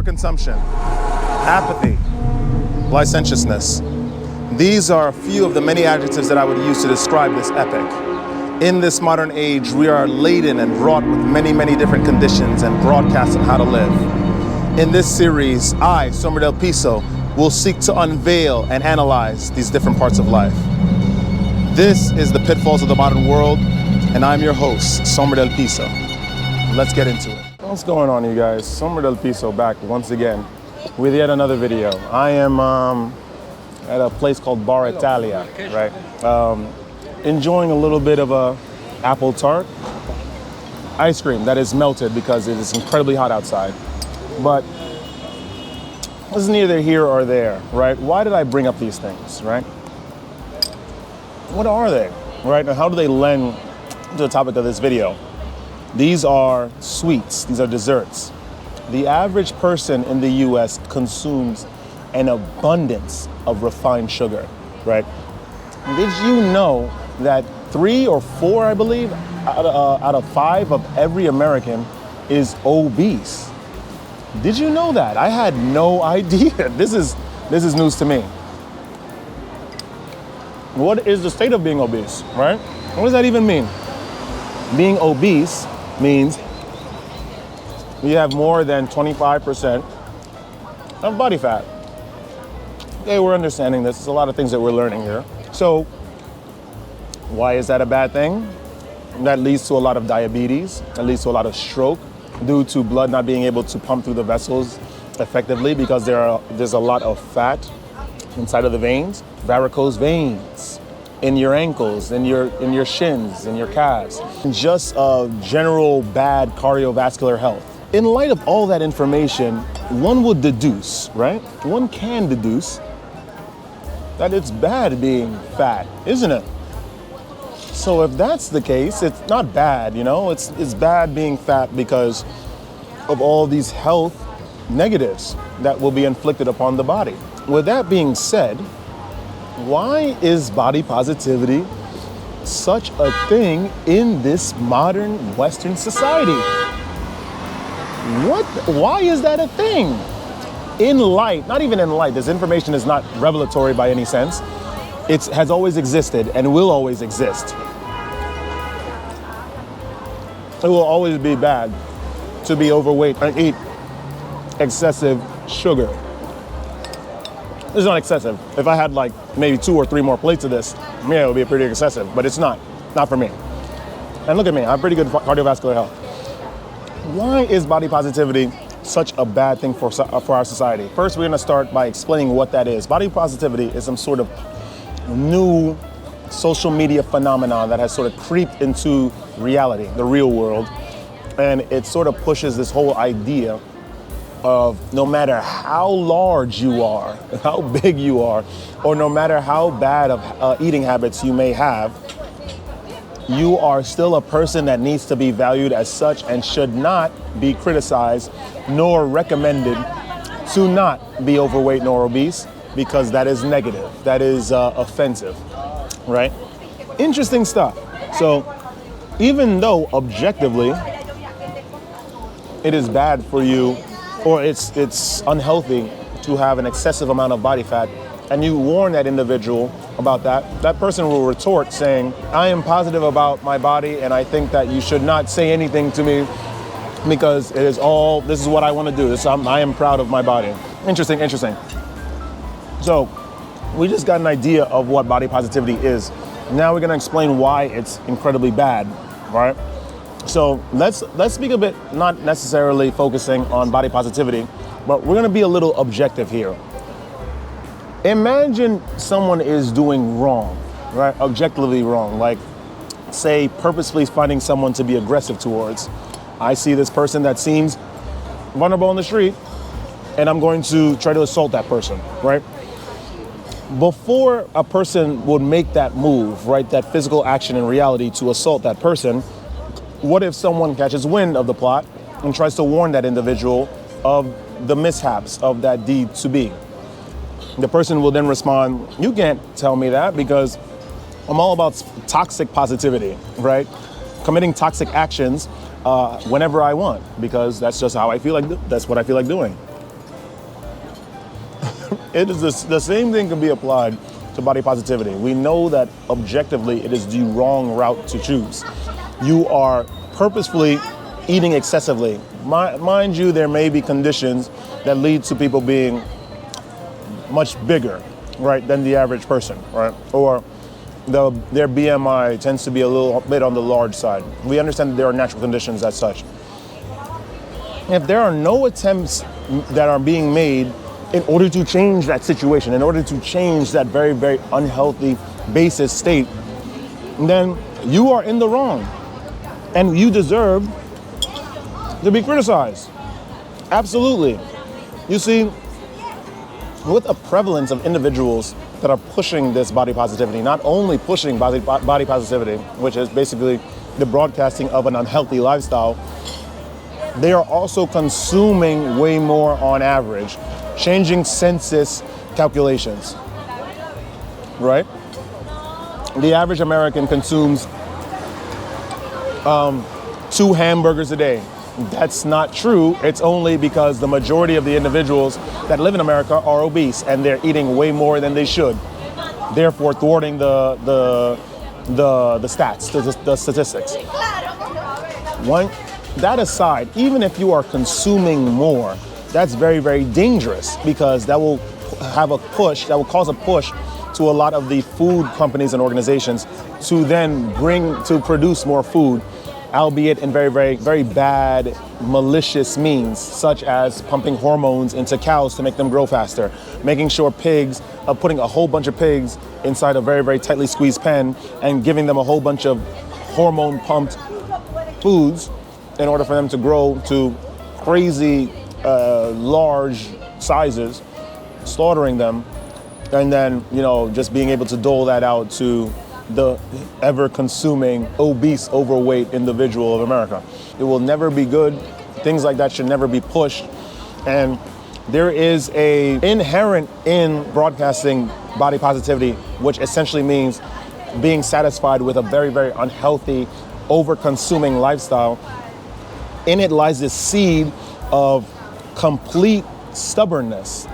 overconsumption, apathy, licentiousness. These are a few of the many adjectives that I would use to describe this epic. In this modern age, we are laden and wrought with many, many different conditions and broadcasts on how to live. In this series, I, Somer del Piso, will seek to unveil and analyze these different parts of life. This is the Pitfalls of the Modern World, and I'm your host, Somer del Piso. Let's get into it. What's going on, you guys? Somer del Piso back once again with yet another video. I am at a place called Bar Italia, right? Enjoying a little bit of a apple tart ice cream that is melted because it is incredibly hot outside. But this is neither here or there, right? Why did I bring up these things, right? What are they, right? And how do they lend to the topic of this video? These are sweets, these are desserts. The average person in the US consumes an abundance of refined sugar, right? Did you know that 3 or 4, I believe, out of 5 of every American is obese? Did you know that? I had no idea. This is news to me. What is the state of being obese, right? What does that even mean? Being obese means you have more than 25% of body fat. Okay, we're understanding this. There's a lot of things that we're learning here. So, why is that a bad thing? That leads to a lot of diabetes. That leads to a lot of stroke due to blood not being able to pump through the vessels effectively because there's a lot of fat inside of the veins. Varicose veins in your ankles, in your shins, in your calves. Just general bad cardiovascular health. In light of all that information, one would deduce, right? One can deduce that it's bad being fat, isn't it? So if that's the case, it's not bad, you know? It's bad being fat because of all these health negatives that will be inflicted upon the body. With that being said, why is body positivity such a thing in this modern Western society? Why is that a thing? In light, not even in light, this information is not revelatory by any sense. It has always existed and will always exist. It will always be bad to be overweight and eat excessive sugar. It's not excessive. If I had like maybe 2 or 3 more plates of this, yeah, it would be pretty excessive, but it's not for me. And look at me, I have pretty good cardiovascular health. Why is body positivity such a bad thing for our society? First, we're gonna start by explaining what that is. Body positivity is some sort of new social media phenomenon that has sort of creeped into reality, the real world. And it sort of pushes this whole idea of no matter how large you are, how big you are, or no matter how bad of eating habits you may have, you are still a person that needs to be valued as such and should not be criticized nor recommended to not be overweight nor obese because that is negative, that is offensive, right? Interesting stuff. So even though objectively it is bad for you or it's unhealthy to have an excessive amount of body fat, and you warn that individual about that, that person will retort saying, I am positive about my body and I think that you should not say anything to me because this is what I want to do. I am proud of my body. Interesting. So we just got an idea of what body positivity is. Now we're gonna explain why it's incredibly bad, right? So let's speak a bit, not necessarily focusing on body positivity, but we're gonna be a little objective here. Imagine someone is doing wrong, right? Objectively wrong, like say purposefully finding someone to be aggressive towards. I see this person that seems vulnerable on the street and I'm going to try to assault that person, right? Before a person would make that move, right, that physical action in reality to assault that person, what if someone catches wind of the plot and tries to warn that individual of the mishaps of that deed to be? The person will then respond, you can't tell me that because I'm all about toxic positivity, right? Committing toxic actions whenever I want because that's just how I feel like, that's what I feel like doing. It is the same thing can be applied to body positivity. We know that objectively it is the wrong route to choose. You are purposefully eating excessively. Mind you, there may be conditions that lead to people being much bigger, right, than the average person, right? Or their BMI tends to be a little bit on the large side. We understand that there are natural conditions as such. If there are no attempts that are being made in order to change that situation, in order to change that very, very unhealthy basis state, then you are in the wrong. And you deserve to be criticized. Absolutely. You see, with a prevalence of individuals that are pushing this body positivity, not only pushing body positivity, which is basically the broadcasting of an unhealthy lifestyle, they are also consuming way more on average, changing census calculations, right? The average American consumes 2 hamburgers a day. That's not true. It's only because the majority of the individuals that live in America are obese and they're eating way more than they should, therefore thwarting the stats, the statistics. That aside, even if you are consuming more, that's very, very dangerous because that will cause a push to a lot of the food companies and organizations to then produce more food, albeit in very, very, very bad, malicious means, such as pumping hormones into cows to make them grow faster, making sure putting a whole bunch of pigs inside a very, very tightly squeezed pen and giving them a whole bunch of hormone-pumped foods in order for them to grow to crazy large sizes, slaughtering them, and then, just being able to dole that out to the ever-consuming, obese, overweight individual of America. It will never be good. Things like that should never be pushed. And there is inherent in broadcasting body positivity, which essentially means being satisfied with a very, very unhealthy, over-consuming lifestyle. In it lies this seed of complete stubbornness.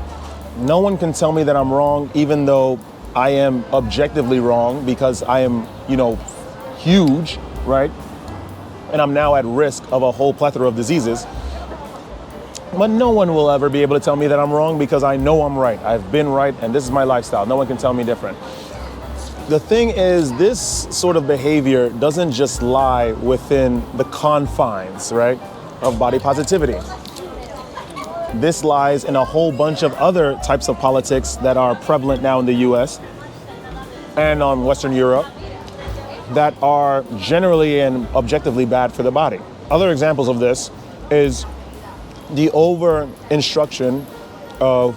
No one can tell me that I'm wrong, even though I am objectively wrong because I am, huge, right? And I'm now at risk of a whole plethora of diseases. But no one will ever be able to tell me that I'm wrong because I know I'm right. I've been right, and this is my lifestyle. No one can tell me different. The thing is, this sort of behavior doesn't just lie within the confines, right, of body positivity. This lies in a whole bunch of other types of politics that are prevalent now in the US and on Western Europe that are generally and objectively bad for the body. Other examples of this is the over-instruction of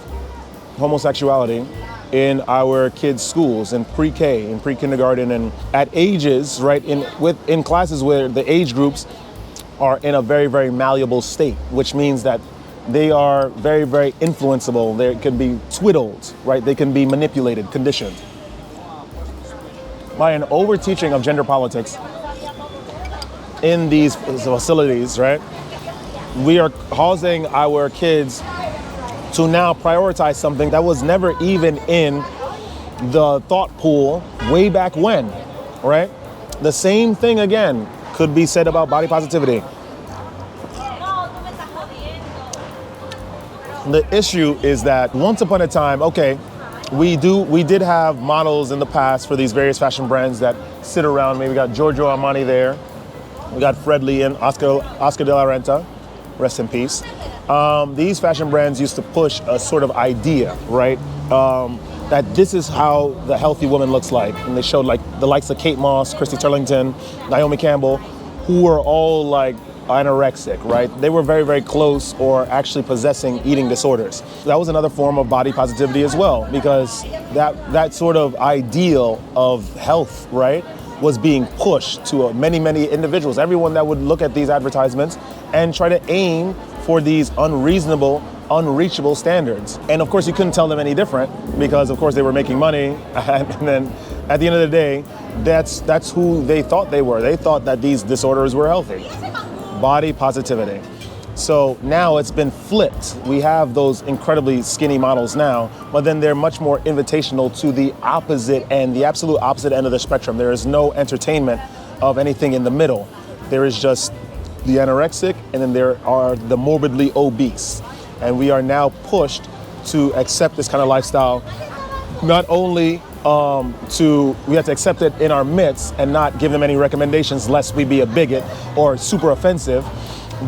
homosexuality in our kids' schools, in pre-K, in pre-kindergarten, and at ages, right, in classes where the age groups are in a very, very malleable state, which means that they are very, very influenceable. They can be twiddled, right? They can be manipulated, conditioned. By an over-teaching of gender politics in these facilities, right, we are causing our kids to now prioritize something that was never even in the thought pool way back when, right? The same thing again could be said about body positivity. The issue is that once upon a time, we did have models in the past for these various fashion brands that sit around. Maybe we got Giorgio Armani there. We got Fred Lee and Oscar de la Renta, rest in peace. These fashion brands used to push a sort of idea, right? That this is how the healthy woman looks like. And they showed like the likes of Kate Moss, Christy Turlington, Naomi Campbell, who were all like anorexic, right? They were very, very close or actually possessing eating disorders. That was another form of body positivity as well, because that sort of ideal of health, right, was being pushed to many, many individuals. Everyone that would look at these advertisements and try to aim for these unreasonable, unreachable standards. And of course, you couldn't tell them any different because, of course, they were making money. And then at the end of the day, that's who they thought they were. They thought that these disorders were healthy. Body positivity. So now it's been flipped. We have those incredibly skinny models now, but then they're much more invitational to the opposite end, the absolute opposite end of the spectrum. There is no entertainment of anything in the middle. There is just the anorexic, and then there are the morbidly obese. And we are now pushed to accept this kind of lifestyle, not only we have to accept it in our midst and not give them any recommendations lest we be a bigot or super offensive,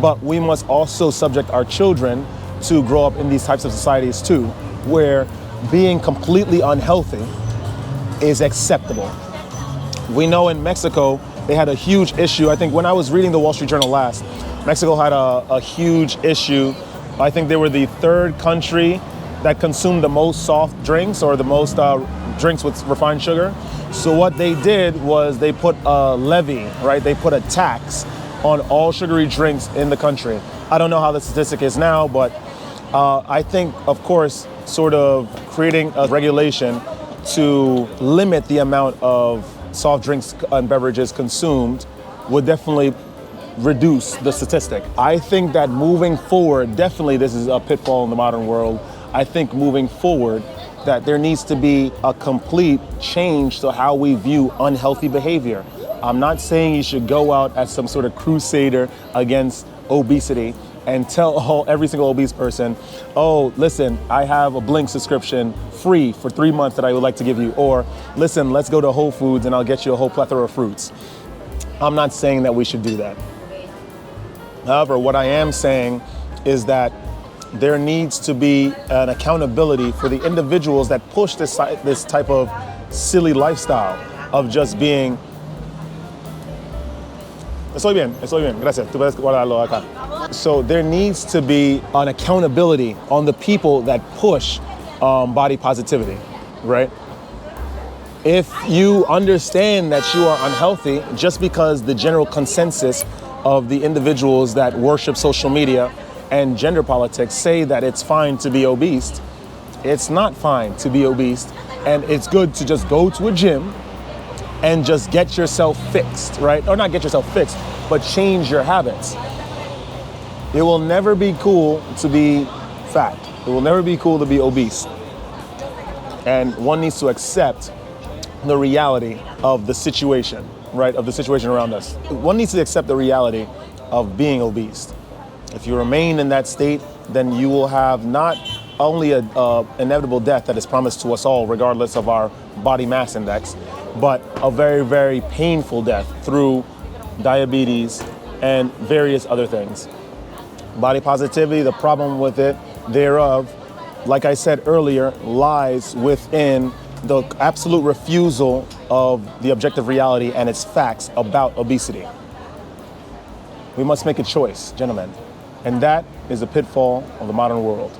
but we must also subject our children to grow up in these types of societies too, where being completely unhealthy is acceptable. We know in Mexico, they had a huge issue. I think when I was reading the Wall Street Journal last, Mexico had a huge issue. I think they were the third country that consumed the most soft drinks, or the most drinks with refined sugar. So what they did was they put a levy, right? They put a tax on all sugary drinks in the country. I don't know how the statistic is now, but I think, of course, sort of creating a regulation to limit the amount of soft drinks and beverages consumed would definitely reduce the statistic. I think that moving forward, definitely this is a pitfall in the modern world. I think moving forward that there needs to be a complete change to how we view unhealthy behavior. I'm not saying you should go out as some sort of crusader against obesity and tell every single obese person, oh, listen, I have a Blink subscription free for 3 months that I would like to give you. Or listen, let's go to Whole Foods and I'll get you a whole plethora of fruits. I'm not saying that we should do that. However, what I am saying is that there needs to be an accountability for the individuals that push this type of silly lifestyle of just being. Estoy bien, gracias. Tú puedes guardarlo acá. So there needs to be an accountability on the people that push body positivity, right? If you understand that you are unhealthy just because the general consensus of the individuals that worship social media and gender politics say that it's fine to be obese, it's not fine to be obese, and it's good to just go to a gym and just get yourself fixed, right? Or not get yourself fixed, but change your habits. It will never be cool to be fat. It will never be cool to be obese. And one needs to accept the reality of the situation, right? Of the situation around us. One needs to accept the reality of being obese. If you remain in that state, then you will have not only an inevitable death that is promised to us all, regardless of our body mass index, but a very, very painful death through diabetes and various other things. Body positivity, the problem with it thereof, like I said earlier, lies within the absolute refusal of the objective reality and its facts about obesity. We must make a choice, gentlemen. And that is a pitfall of the modern world.